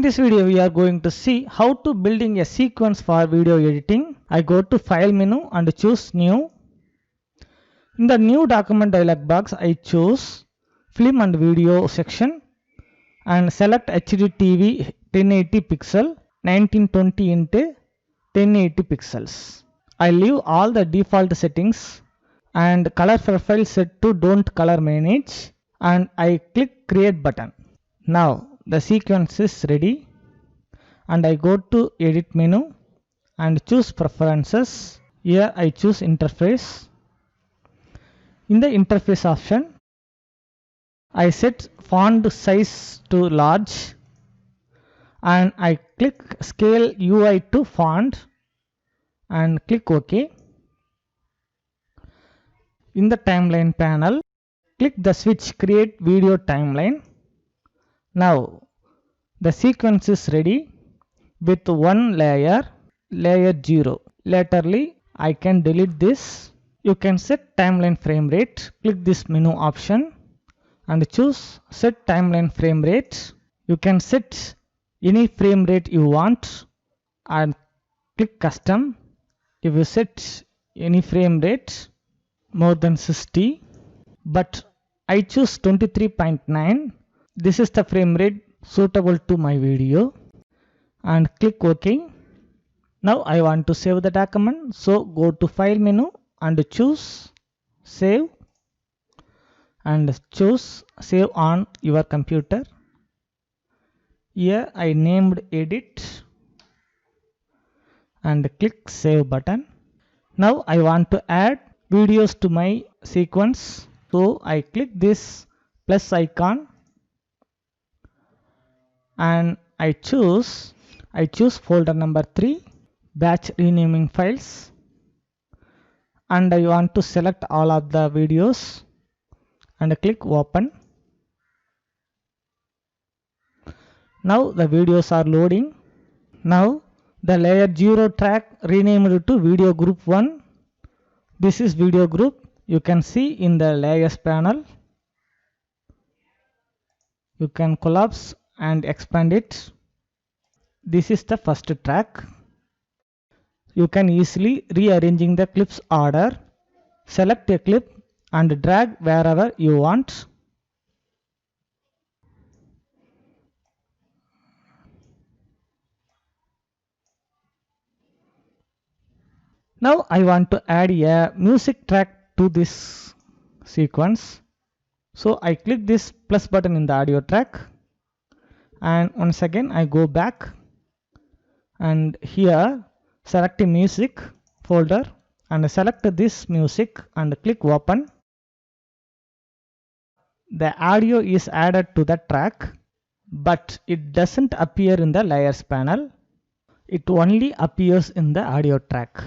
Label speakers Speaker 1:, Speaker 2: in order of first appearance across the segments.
Speaker 1: this video we are going to see how to building a sequence for video editing. I go to file menu and choose new. In the new document dialog box I choose film and video section and select HDTV 1080 pixel 1920 into 1080 pixels. I leave all the default settings and color profile set to don't color manage and I click create button. Now the sequence is ready and I go to edit menu and choose preferences. Here I choose interface. In the interface option I set font size to large and I click scale UI to font and click OK. In the timeline panel click the switch create video timeline. Now the sequence is ready with one layer 0. Laterally I can delete this. You can set timeline frame rate. Click this menu option and choose set timeline frame rate. You can set any frame rate you want and click custom. If you set any frame rate more than 60, but I choose 23.9. This is the frame rate suitable to my video and click OK. Now I want to save the document, so go to file menu and choose save and choose save on your computer. Here I named edit and click save button. Now I want to add videos to my sequence, so I click this plus icon and I choose folder number 3 batch renaming files and I want to select all of the videos and click open. Now the videos are loading. Now the layer 0 track renamed to video group 1. This is video group. You can see in the layers panel. You can collapse and expand it. This is the first track. You can easily rearranging the clips order. Select a clip and drag wherever you want. Now I want to add a music track to this sequence. So I click this plus button in the audio track and once again I go back and here select a music folder and select this music and click open. The audio is added to the track but it doesn't appear in the layers panel. It only appears in the audio track.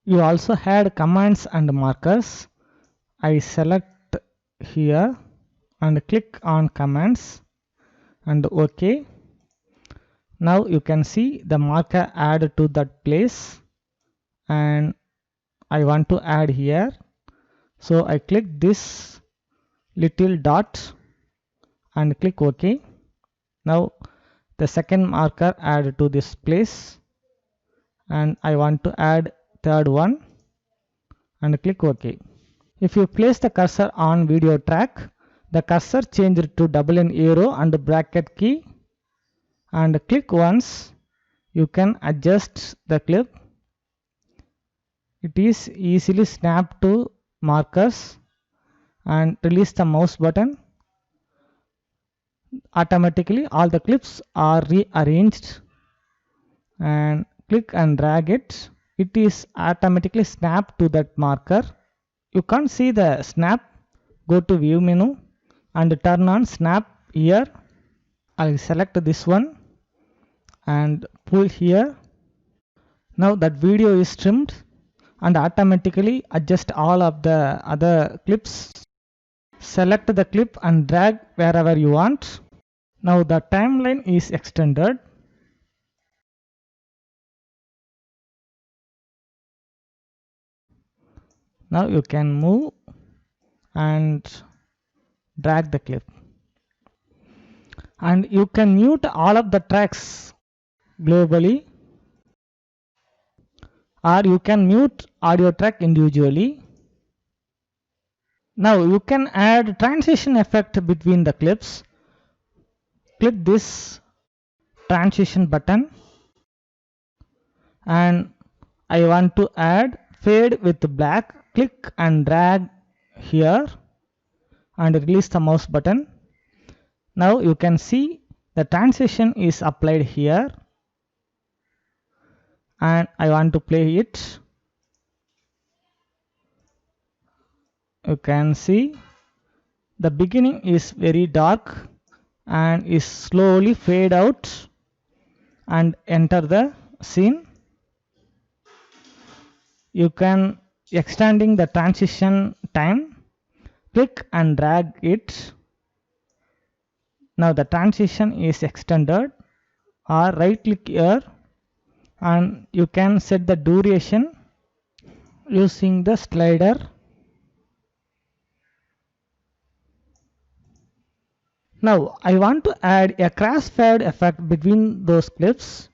Speaker 1: You also had commands and markers. I select here and click on commands and OK. Now you can see the marker add to that place and I want to add here. So I click this little dot and click OK. Now the second marker add to this place and I want to add third one and click OK. If you place the cursor on video track, the cursor changed to double N arrow and bracket key and click once. You can adjust the clip. It is easily snapped to markers and release the mouse button. Automatically all the clips are rearranged and click and drag it. It is automatically snapped to that marker. You can't see the snap. Go to view menu and turn on snap here. I'll select this one and pull here. Now that video is trimmed and automatically adjust all of the other clips. Select the clip and drag wherever you want. Now the timeline is extended. Now you can move and drag the clip. And you can mute all of the tracks globally, or you can mute audio track individually. Now you can add transition effect between the clips. Click this transition button, and I want to add fade with black. Click and drag here and release the mouse button. Now you can see the transition is applied here, and I want to play it. You can see the beginning is very dark and is slowly fade out and enter the scene. You can extending the transition time. Click and drag it. Now the transition is extended, or right click here and you can set the duration using the slider. Now I want to add a crossfade effect between those clips.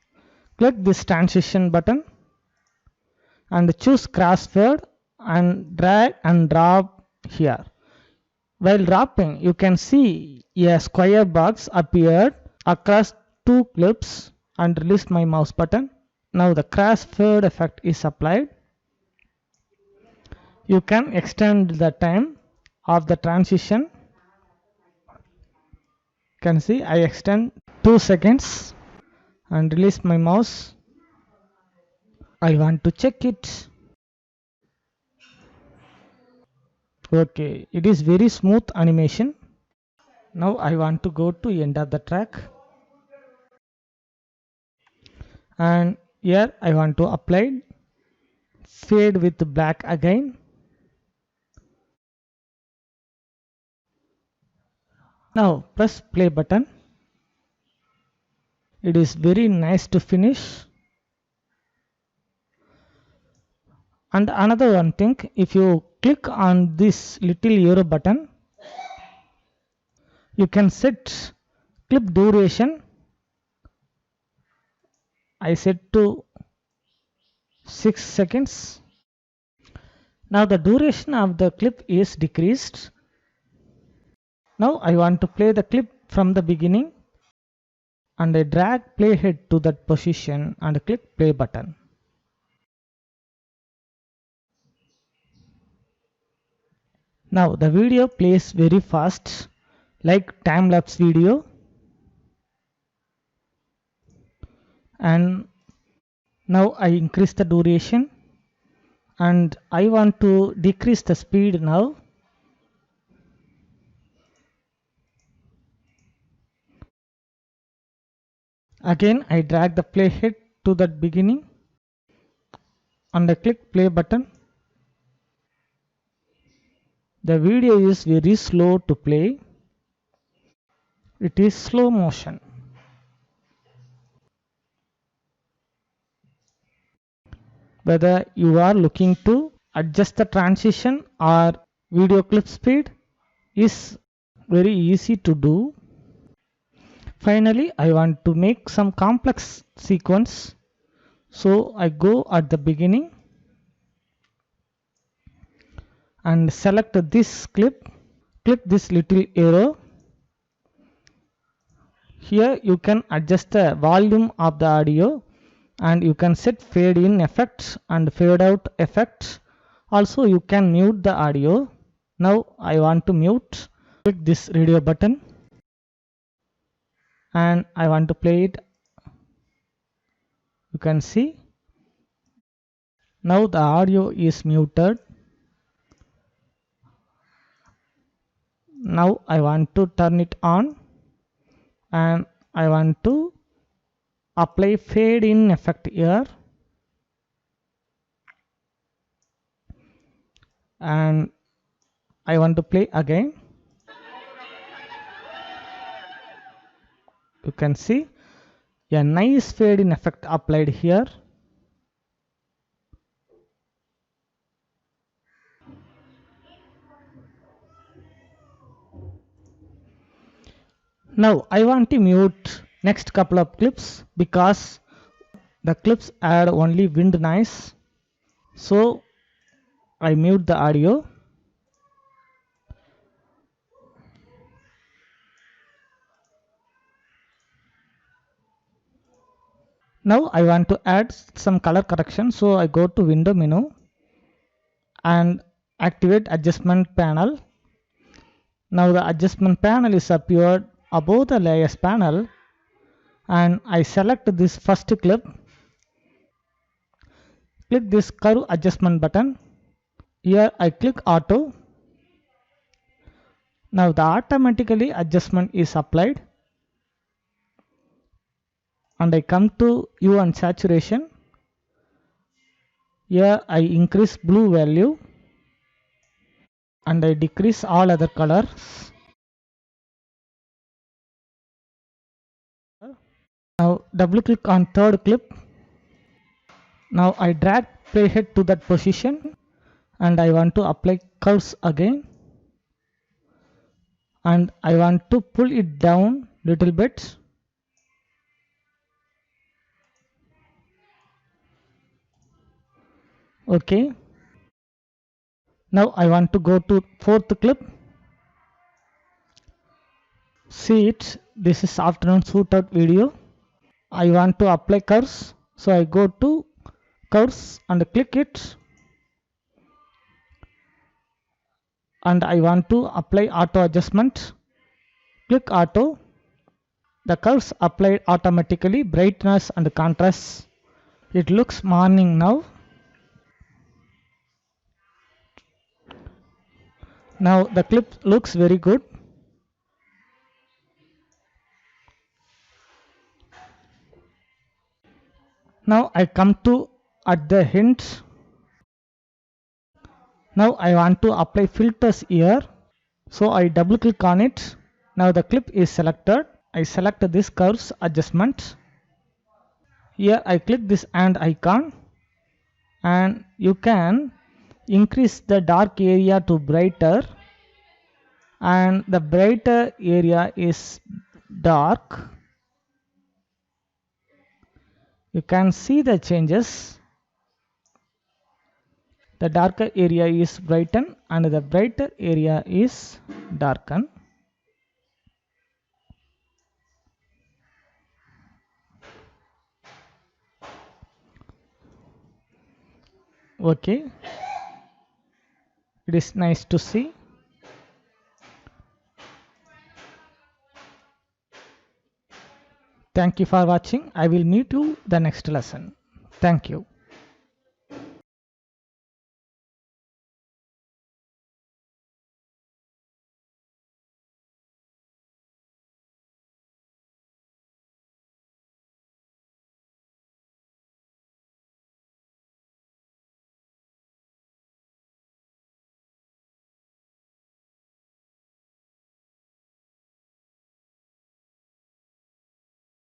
Speaker 1: Click this transition button and choose crossfade and drag and drop here. While dropping, you can see a square box appeared across two clips, and release my mouse button. Now the crossfade effect is applied. You can extend the time of the transition. You can see I extend 2 seconds and release my mouse. I want to check it. Okay, it is very smooth animation. Now I want to go to end of the track, and here I want to apply fade with black again. Now press play button. It is very nice to finish. And another one thing, if you click on this little arrow button, you can set clip duration. I set to 6 seconds. Now the duration of the clip is decreased. Now I want to play the clip from the beginning, and I drag playhead to that position and click play button. Now the video plays very fast, like time-lapse video, and now I increase the duration, and I want to decrease the speed now. Again I drag the playhead to that beginning and I click play button. The video is very slow to play. It is slow motion. Whether you are looking to adjust the transition or video clip speed is very easy to do. Finally, I want to make some complex sequence. So I go at the beginning and select this clip. Click this little arrow. Here you can adjust the volume of the audio, and you can set fade in effects and fade out effects. Also you can mute the audio. Now I want to mute. Click this radio button and I want to play it. You can see now the audio is muted. Now I want to turn it on, and I want to apply fade in effect here, and I want to play again. You can see a nice fade in effect applied here. Now I want to mute next couple of clips because the clips add only wind noise. So I mute the audio. Now I want to add some color correction. So I go to window menu and activate adjustment panel. Now the adjustment panel is appeared above the layers panel, and I select this first clip. Click this curve adjustment button. Here I click auto. Now the automatically adjustment is applied, and I come to hue and saturation. Here I increase blue value and I decrease all other colors. Now double click on third clip. Now I drag playhead to that position and I want to apply curves again, and I want to pull it down little bit. Okay. Now I want to go to fourth clip. See it, this is afternoon shootout video. I want to apply curves, so I go to curves and click it, and I want to apply auto adjustment. Click auto. The curves applied automatically, brightness and contrast. It looks morning now. Now the clip looks very good. Now I come to at the hint. Now I want to apply filters here. So I double click on it. Now the clip is selected. I select this curves adjustment. Here I click this and icon, and you can increase the dark area to brighter, and the brighter area is dark. You can see the changes. The darker area is brighten and the brighter area is darken. Okay, it is nice to see. Thank you for watching. I will meet you the next lesson. Thank you.